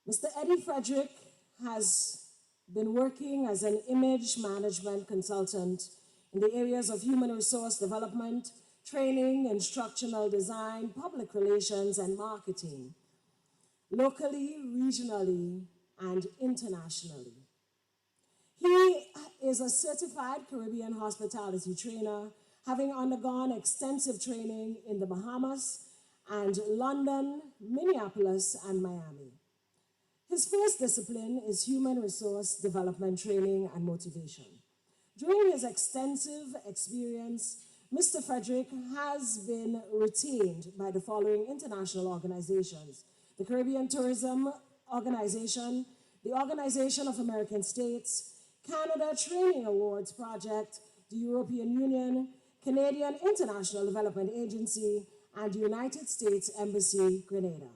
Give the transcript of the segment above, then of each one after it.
Mr. Eddie Frederick has been working as an image management consultant in the areas of human resource development, training, instructional design, public relations, and marketing, locally, regionally, and internationally. He is a certified Caribbean hospitality trainer, having undergone extensive training in the Bahamas and London, Minneapolis, and Miami. His first discipline is human resource development training and motivation. During his extensive experience, Mr. Frederick has been retained by the following international organizations: the Caribbean Tourism Organization, the Organization of American States, Canada Training Awards Project, the European Union, Canadian International Development Agency, and the United States Embassy, Grenada.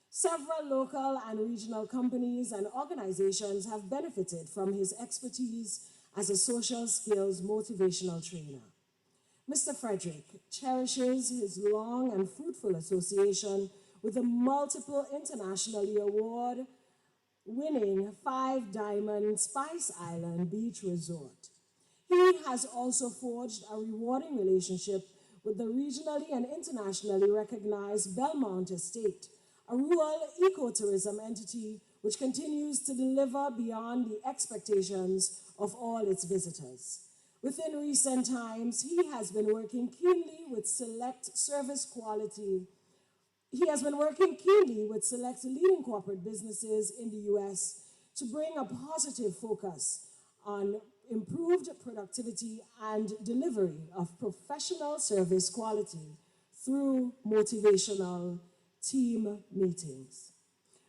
Several local and regional companies and organizations have benefited from his expertise as a social skills motivational trainer. Mr. Frederick cherishes his long and fruitful association with the multiple internationally award-winning Five Diamond Spice Island Beach Resort. He has also forged a rewarding relationship with the regionally and internationally recognized Belmont Estate, a rural ecotourism entity which continues to deliver beyond the expectations of all its visitors. Within recent times, he has been working keenly with select service quality. He has been working keenly with select leading corporate businesses in the US to bring a positive focus on improved productivity and delivery of professional service quality through motivational team meetings.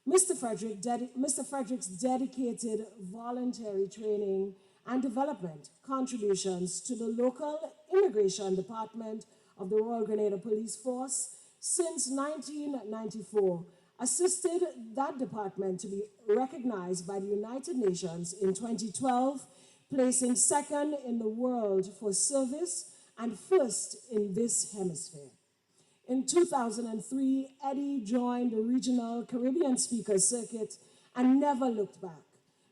Mr. Frederick's dedicated voluntary training and development contributions to the local immigration department of the Royal Grenada Police Force since 1994 assisted that department to be recognized by the United Nations in 2012, placing second in the world for service and first in this hemisphere. In 2003, Eddie joined the regional Caribbean Speakers Circuit and never looked back,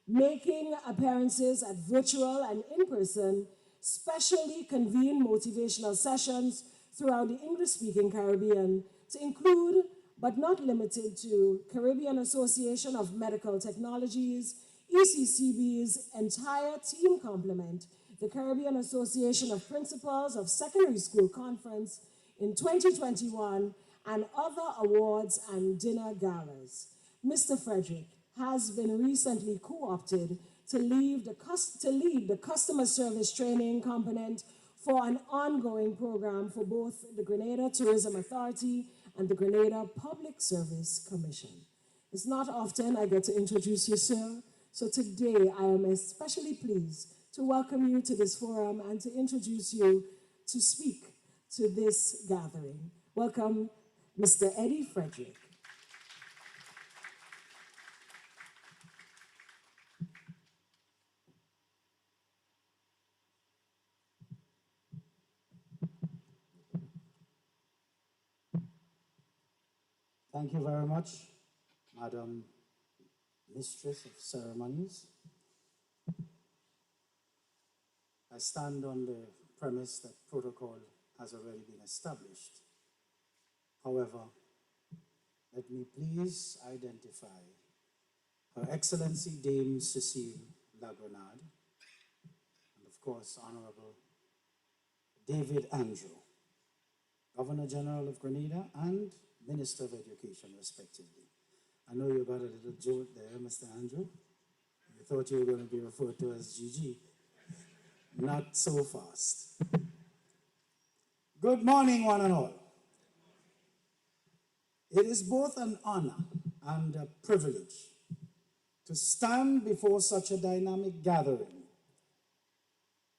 making appearances at virtual and in-person, specially convened motivational sessions throughout the English-speaking Caribbean to include, but not limited to, Caribbean Association of Medical Technologies, ECCB's entire team complement, the Caribbean Association of Principals of Secondary School Conference in 2021, and other awards and dinner galas. Mr. Frederick has been recently co-opted to lead the customer service training component for an ongoing program for both the Grenada Tourism Authority and the Grenada Public Service Commission. It's not often I get to introduce you, sir, so today I am especially pleased to welcome you to this forum and to introduce you to speak to this gathering. Welcome, Mr. Eddie Frederick. Thank you very much, Madam Mistress of Ceremonies. I stand on the premise that protocol has already been established. However, let me please identify Her Excellency Dame Cecile Lagrenade, and of course, Honorable David Andrew, Governor General of Grenada and Minister of Education, respectively. I know you got a little joke there, Mr. Andrew. You thought you were going to be referred to as GG. Not so fast. Good morning, one and all. It is both an honor and a privilege to stand before such a dynamic gathering,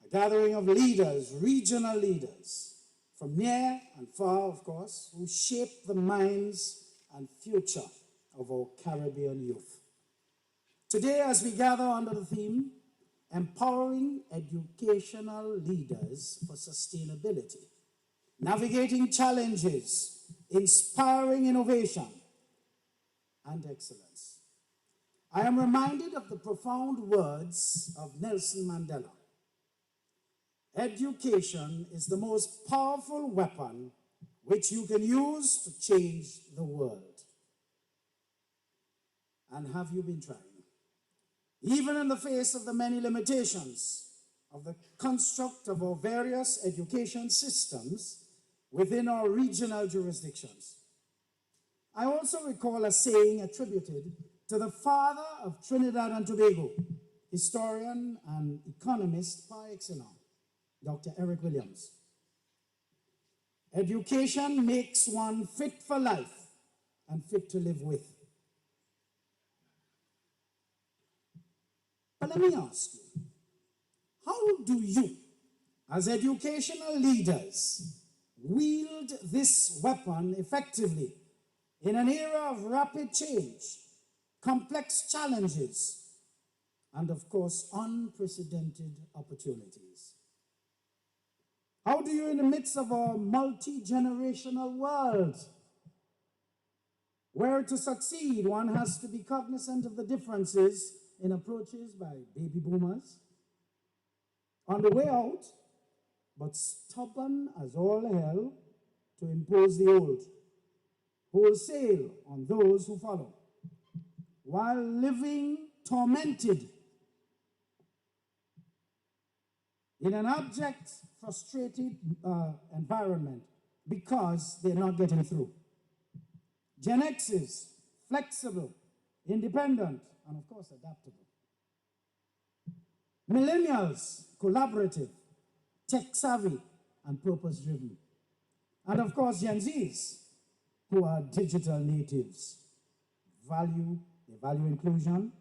a gathering of leaders, regional leaders, from near and far, of course, who shape the minds and future of our Caribbean youth. Today, as we gather under the theme, Empowering Educational Leaders for Sustainability, Navigating Challenges, Inspiring Innovation and Excellence, I am reminded of the profound words of Nelson Mandela. Education is the most powerful weapon which you can use to change the world. And have you been trying? Even in the face of the many limitations of the construct of our various education systems within our regional jurisdictions. I also recall a saying attributed to the father of Trinidad and Tobago, historian and economist par excellence, Dr. Eric Williams. Education makes one fit for life and fit to live with. But let me ask you, how do you, as educational leaders, wield this weapon effectively in an era of rapid change, complex challenges, and of course, unprecedented opportunities? How do you, in the midst of a multi-generational world, where to succeed, one has to be cognizant of the differences in approaches by baby boomers, on the way out, but stubborn as all hell to impose the old, wholesale on those who follow, while living tormented in an abject, frustrated environment because they're not getting through. Gen X is flexible, independent, and of course adaptable. Millennials, collaborative, tech-savvy, and purpose-driven. And of course Gen Zs, who are digital natives, they value inclusion,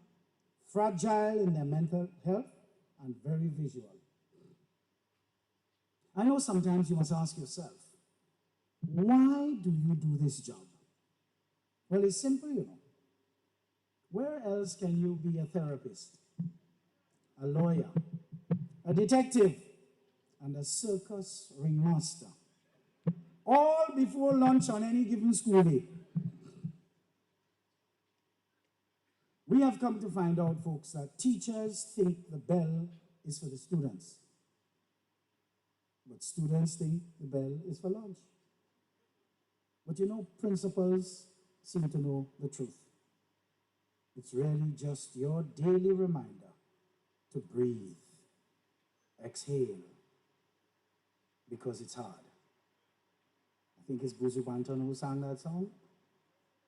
fragile in their mental health, and very visual. I know sometimes you must ask yourself, why do you do this job? Well, it's simple, you know. Where else can you be a therapist, a lawyer, a detective, and a circus ringmaster, all before lunch on any given school day? We have come to find out, folks, that teachers think the bell is for the students, but students think the bell is for lunch. But you know, principals seem to know the truth. It's really just your daily reminder to breathe, exhale, because it's hard. I think it's Buju Banton who sang that song.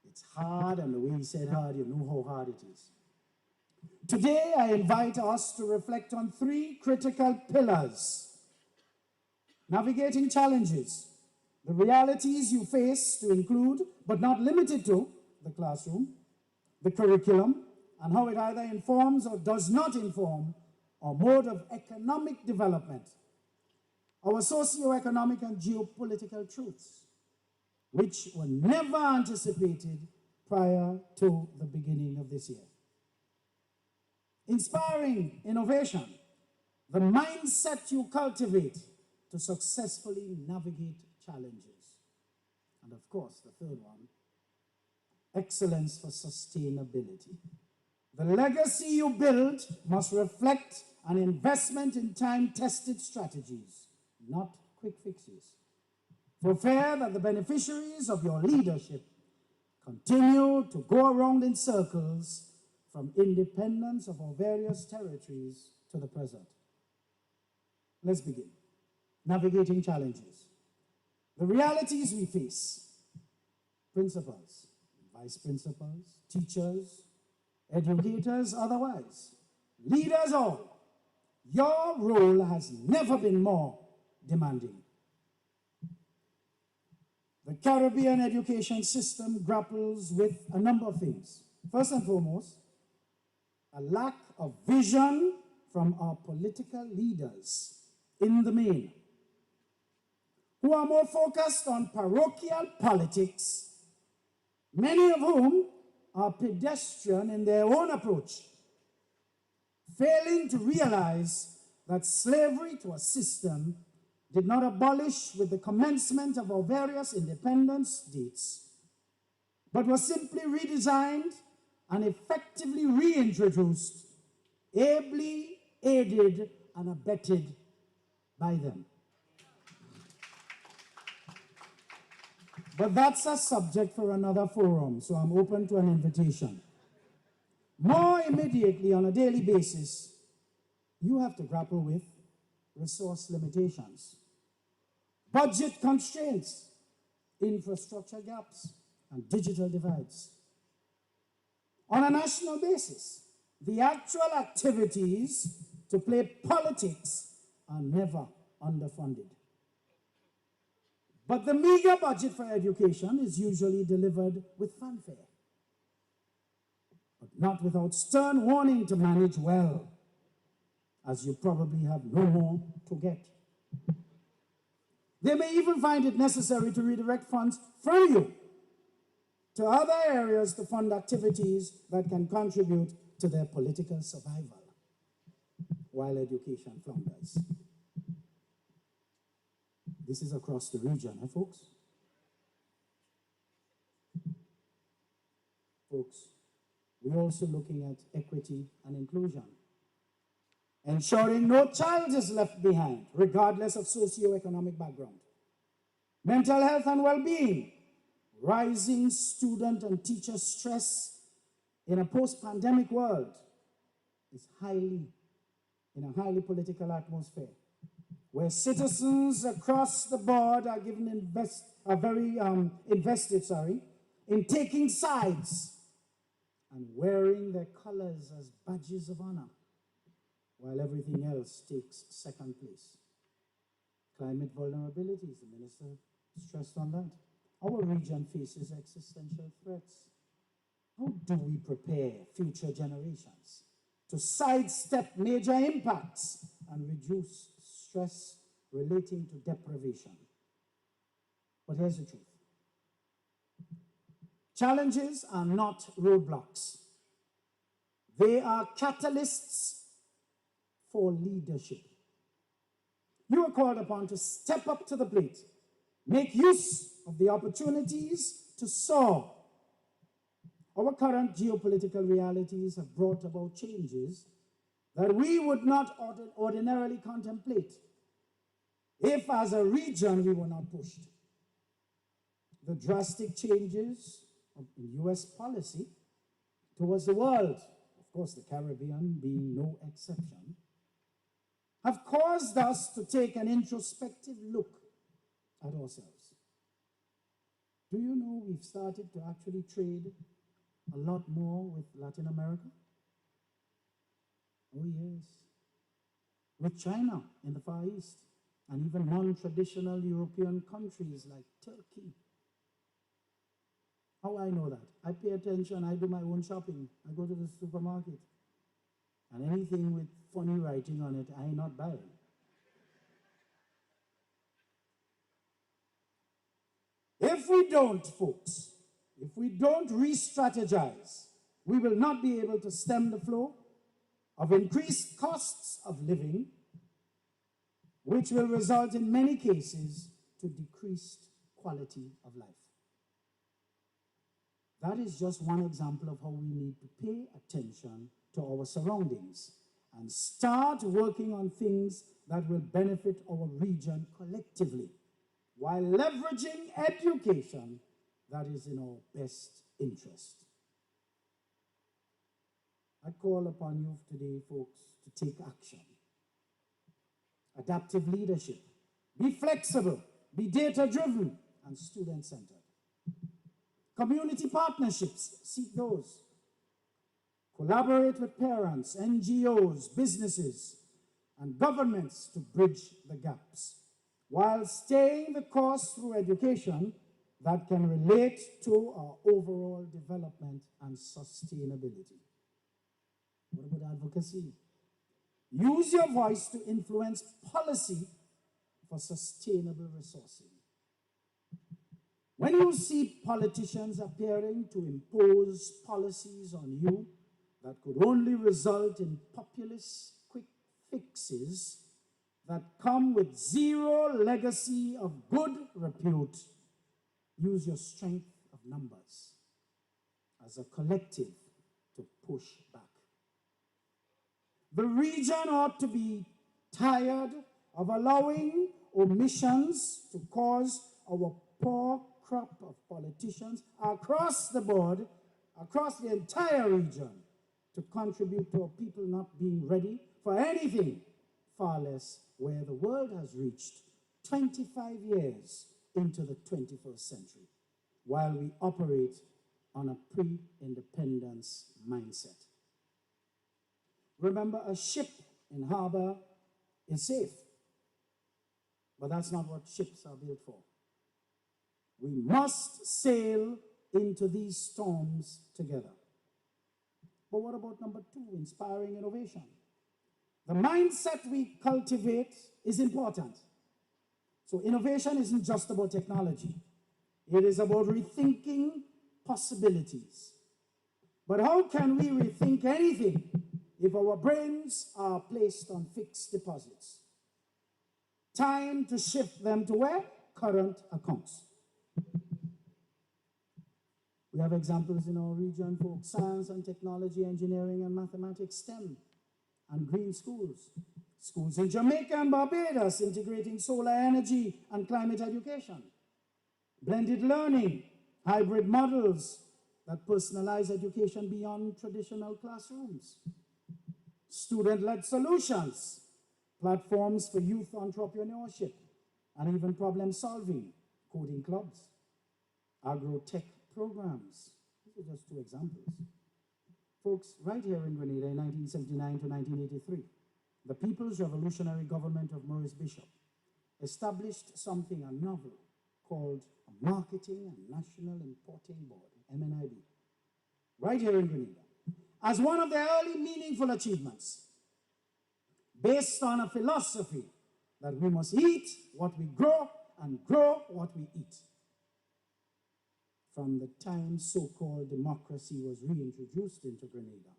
It's hard, and the way he said hard, you know how hard it is. Today, I invite us to reflect on three critical pillars: navigating challenges, the realities you face to include, but not limited to, the classroom, the curriculum, and how it either informs or does not inform our mode of economic development, our socio-economic and geopolitical truths, which were never anticipated prior to the beginning of this year. Inspiring innovation, the mindset you cultivate to successfully navigate challenges. And of course, the third one, excellence for sustainability. The legacy you build must reflect an investment in time-tested strategies, not quick fixes, for fear that the beneficiaries of your leadership continue to go around in circles from independence of our various territories to the present. Let's begin. Navigating challenges. The realities we face. Principals, vice principals, teachers, educators, otherwise, leaders all. Your role has never been more demanding. The Caribbean education system grapples with a number of things. First and foremost, a lack of vision from our political leaders in the main, who are more focused on parochial politics, many of whom are pedestrian in their own approach, failing to realize that slavery to a system did not abolish with the commencement of our various independence dates, but was simply redesigned and effectively reintroduced, ably aided and abetted by them. But that's a subject for another forum, so I'm open to an invitation. More immediately, on a daily basis, you have to grapple with resource limitations, budget constraints, infrastructure gaps, and digital divides. On a national basis, the actual activities to play politics are never underfunded. But the meager budget for education is usually delivered with fanfare, but not without stern warning to manage well, as you probably have no more to get. They may even find it necessary to redirect funds from you to other areas to fund activities that can contribute to their political survival while education flounders. This is across the region, folks? Folks, we're also looking at equity and inclusion, ensuring no child is left behind, regardless of socioeconomic background. Mental health and well-being, rising student and teacher stress in a post-pandemic world is in a highly political atmosphere, where citizens across the board are given invested in taking sides and wearing their colors as badges of honor, while everything else takes second place. Climate vulnerabilities, the minister stressed on that. Our region faces existential threats. How do we prepare future generations to sidestep major impacts and reduce stress relating to deprivation? But here's the truth. Challenges are not roadblocks. They are catalysts for leadership. You are called upon to step up to the plate, make use of the opportunities to soar. Our current geopolitical realities have brought about changes that we would not ordinarily contemplate if, as a region, we were not pushed. The drastic changes in U.S. policy towards the world, of course the Caribbean being no exception, have caused us to take an introspective look at ourselves. Do you know we've started to actually trade a lot more with Latin America? Oh yes. With China in the Far East, and even non-traditional European countries like Turkey. How I know that? I pay attention, I do my own shopping. I go to the supermarket, and anything with funny writing on it, I not buy it. If we don't, folks, if we don't re-strategize, we will not be able to stem the flow of increased costs of living, which will result in many cases to decreased quality of life. That is just one example of how we need to pay attention to our surroundings and start working on things that will benefit our region collectively, while leveraging education that is in our best interest. I call upon you today, folks, to take action. Adaptive leadership. Be flexible, be data-driven, and student-centered. Community partnerships, seek those. Collaborate with parents, NGOs, businesses, and governments to bridge the gaps, while staying the course through education that can relate to our overall development and sustainability. What about advocacy? Use your voice to influence policy for sustainable resourcing. When you see politicians appearing to impose policies on you that could only result in populist quick fixes that come with zero legacy of good repute, use your strength of numbers as a collective push back. The region ought to be tired of allowing omissions to cause our poor crop of politicians across the board, across the entire region, to contribute to our people not being ready for anything, far less where the world has reached 25 years into the 21st century, while we operate on a pre-independence mindset. Remember, a ship in harbor is safe, but that's not what ships are built for. We must sail into these storms together. But what about number two, inspiring innovation? The mindset we cultivate is important. So innovation isn't just about technology. It is about rethinking possibilities. But how can we rethink anything if our brains are placed on fixed deposits? Time to shift them to where? Current accounts. We have examples in our region for science and technology, engineering and mathematics, STEM, and green schools. Schools in Jamaica and Barbados integrating solar energy and climate education. Blended learning, hybrid models that personalize education beyond traditional classrooms. Student-led solutions, platforms for youth entrepreneurship, and even problem solving, coding clubs, agro-tech programs. These are just two examples. Folks, right here in Grenada in 1979 to 1983, the People's Revolutionary Government of Maurice Bishop established something, a novel, called a Marketing and National Importing Board, MNIB, right here in Grenada, as one of their early meaningful achievements, based on a philosophy that we must eat what we grow and grow what we eat. From the time so-called democracy was reintroduced into Grenada,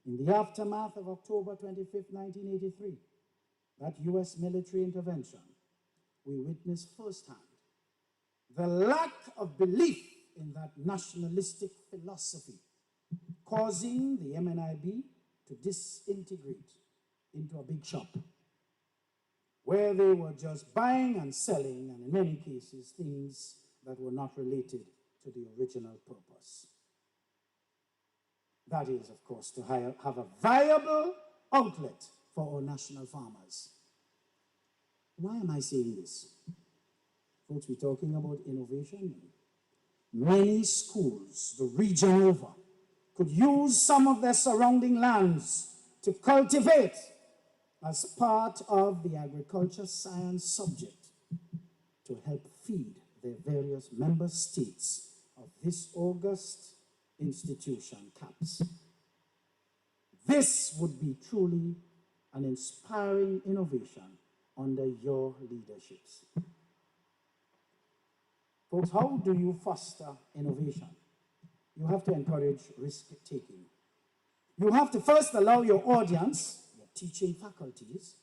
in the aftermath of October 25th, 1983, that US military intervention, we witnessed firsthand the lack of belief in that nationalistic philosophy, causing the MNIB to disintegrate into a big shop, where they were just buying and selling, and in many cases, things that were not related to the original purpose. That is, of course, to have a viable outlet for our national farmers. Why am I saying this? Folks, we're talking about innovation. Many schools, the region over, could use some of their surrounding lands to cultivate as part of the agriculture science subject to help feed their various member states of this august institution, CAPS. This would be truly an inspiring innovation under your leaderships. Folks, how do you foster innovation? You have to encourage risk-taking. You have to first allow your audience, your teaching faculties,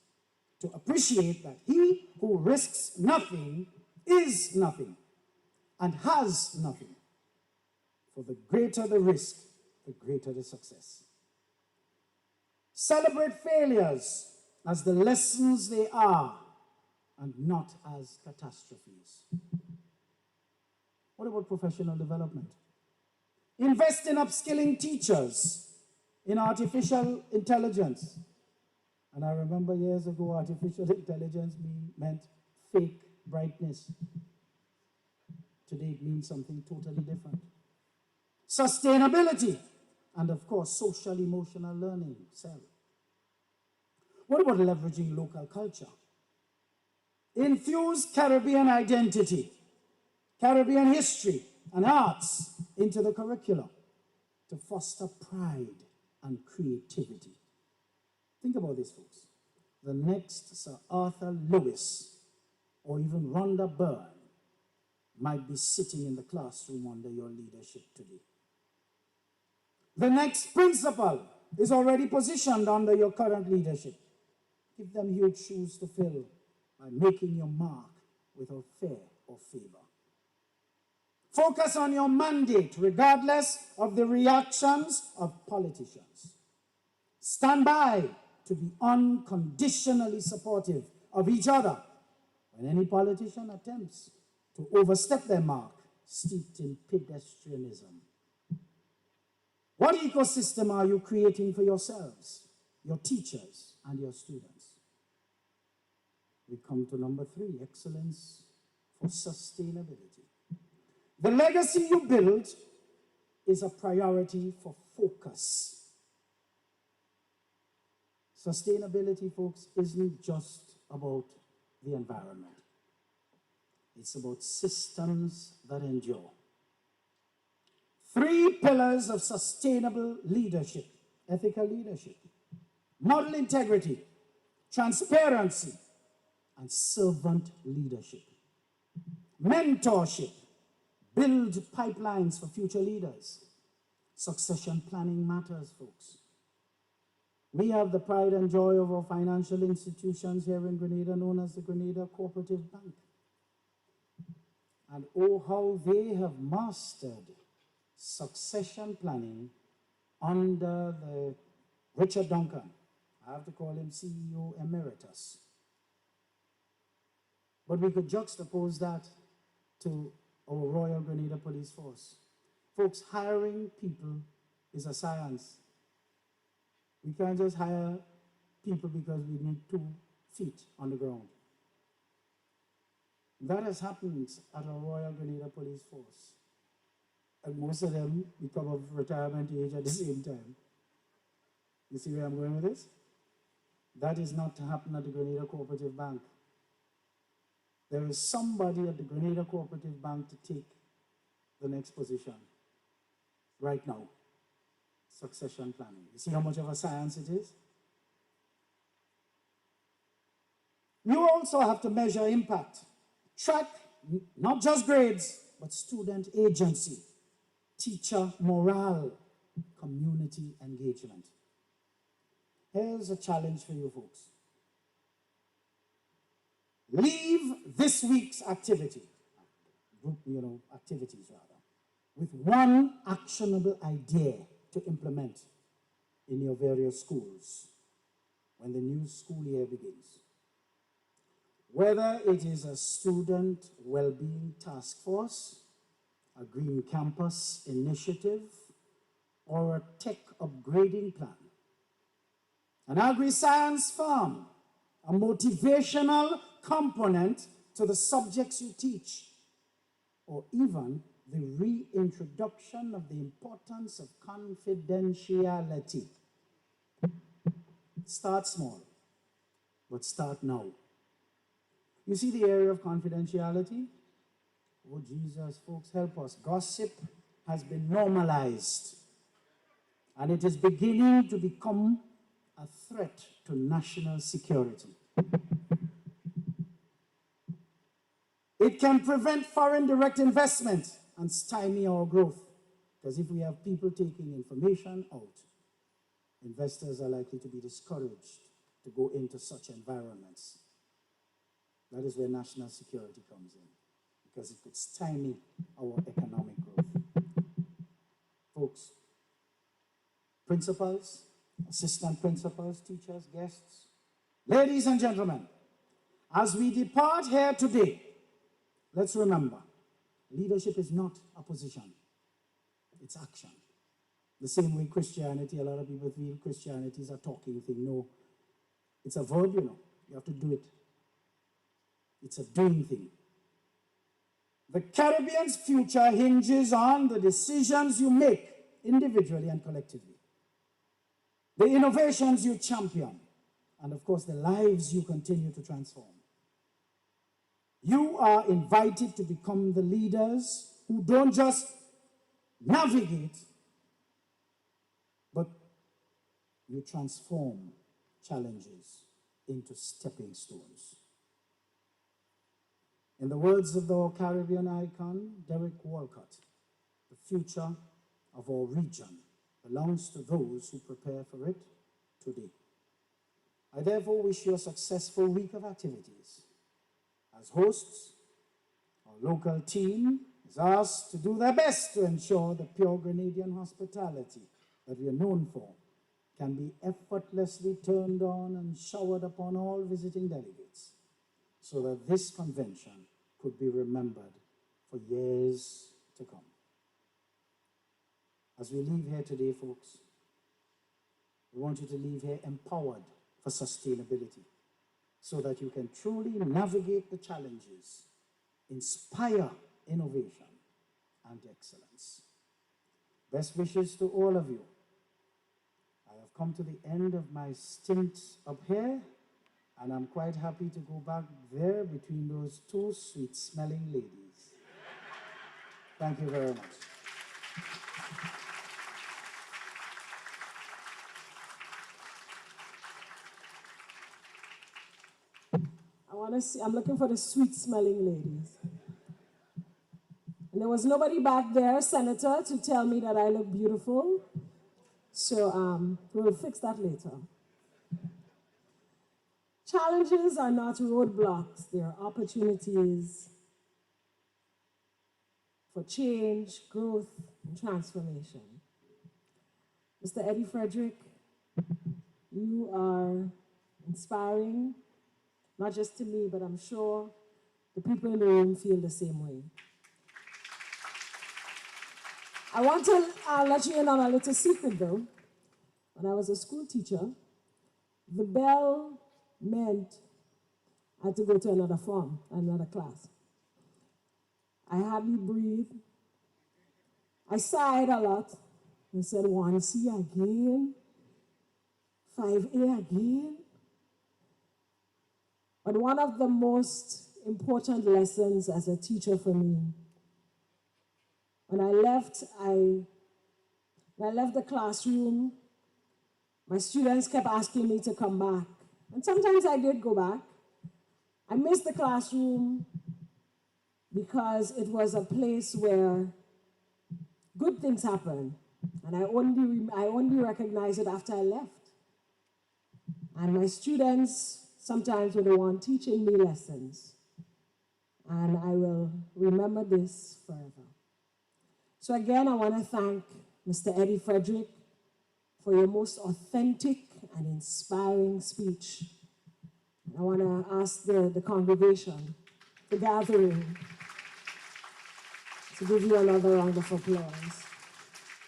to appreciate that he who risks nothing is nothing and has nothing. For the greater the risk, the greater the success. Celebrate failures as the lessons they are and not as catastrophes. What about professional development? Invest in upskilling teachers in artificial intelligence. And I remember years ago, artificial intelligence meant fake brightness. Today it means something totally different. Sustainability, and of course, social-emotional learning, SEL. What about leveraging local culture? Infuse Caribbean identity, Caribbean history, and arts into the curriculum to foster pride and creativity. Think about this, folks. The next Sir Arthur Lewis or even Rhonda Byrne might be sitting in the classroom under your leadership today. The next principal is already positioned under your current leadership. Give them huge shoes to fill by making your mark without fear or favor. Focus on your mandate, regardless of the reactions of politicians. Stand by to be unconditionally supportive of each other when any politician attempts to overstep their mark, steeped in pedestrianism. What ecosystem are you creating for yourselves, your teachers, and your students? We come to number 3, excellence for sustainability. The legacy you build is a priority for focus. Sustainability, folks, isn't just about the environment. It's about systems that endure. 3 pillars of sustainable leadership: ethical leadership, model integrity, transparency, and servant leadership. Mentorship, build pipelines for future leaders. Succession planning matters, folks. We have the pride and joy of our financial institutions here in Grenada, known as the Grenada Cooperative Bank. And oh, how they have mastered succession planning under the Richard Duncan. I have to call him CEO Emeritus. But we could juxtapose that to our Royal Grenada Police Force. Folks, hiring people is a science. We can't just hire people because we need 2 feet on the ground. That has happened at our Royal Grenada Police Force. And most of them become of retirement age at the same time. You see where I'm going with this? That is not to happen at the Grenada Cooperative Bank. There is somebody at the Grenada Cooperative Bank to take the next position right now. Succession planning. You see how much of a science it is? You also have to measure impact. Track not just grades, but student agency, teacher morale, community engagement. Here's a challenge for you folks. Leave this week's activity, activities rather, with 1 actionable idea to implement in your various schools when the new school year begins. Whether it is a student well-being task force, a green campus initiative, or a tech upgrading plan, an agri-science farm, a motivational component to the subjects you teach, or even the reintroduction of the importance of confidentiality. Start small, but start now. You see the area of confidentiality? Oh, Jesus, folks, help us. Gossip has been normalized, and it is beginning to become a threat to national security. It can prevent foreign direct investment and stymie our growth, because if we have people taking information out, investors are likely to be discouraged to go into such environments. That is where national security comes in, because it could stymie our economic growth. Folks, principals, assistant principals, teachers, guests, ladies and gentlemen, as we depart here today, let's remember, leadership is not a position, it's action. The same way Christianity, a lot of people feel Christianity is a talking thing. No, it's a verb, you have to do it. It's a doing thing. The Caribbean's future hinges on the decisions you make individually and collectively, the innovations you champion, and of course the lives you continue to transform. You are invited to become the leaders who don't just navigate, but you transform challenges into stepping stones. In the words of the Caribbean icon, Derek Walcott, the future of our region belongs to those who prepare for it today. I therefore wish you a successful week of activities. As hosts, our local team is asked to do their best to ensure the pure Grenadian hospitality that we are known for can be effortlessly turned on and showered upon all visiting delegates, so that this convention could be remembered for years to come. As we leave here today, folks, we want you to leave here empowered for sustainability, so that you can truly navigate the challenges, inspire innovation and excellence. Best wishes to all of you. I have come to the end of my stint up here, and I'm quite happy to go back there between those two sweet-smelling ladies. Thank you very much. I'm looking for the sweet-smelling ladies. And there was nobody back there, Senator, to tell me that I look beautiful. So we'll fix that later. Challenges are not roadblocks. They are opportunities for change, growth, and transformation. Mr. Eddie Frederick, you are inspiring, not just to me, but I'm sure the people in the room feel the same way. I want to let you in on a little secret, though. When I was a school teacher, the bell meant I had to go to another form, another class. I hardly breathed. I sighed a lot and said, 1C again, 5A again. But one of the most important lessons as a teacher for me, when I left the classroom, my students kept asking me to come back. And sometimes I did go back. I missed the classroom because it was a place where good things happen. And I only recognized it after I left. And my students sometimes were the one teaching me lessons. And I will remember this forever. So again, I want to thank Mr. Eddie Frederick for your most authentic and inspiring speech. I want to ask the congregation, the gathering, to give you another round of applause.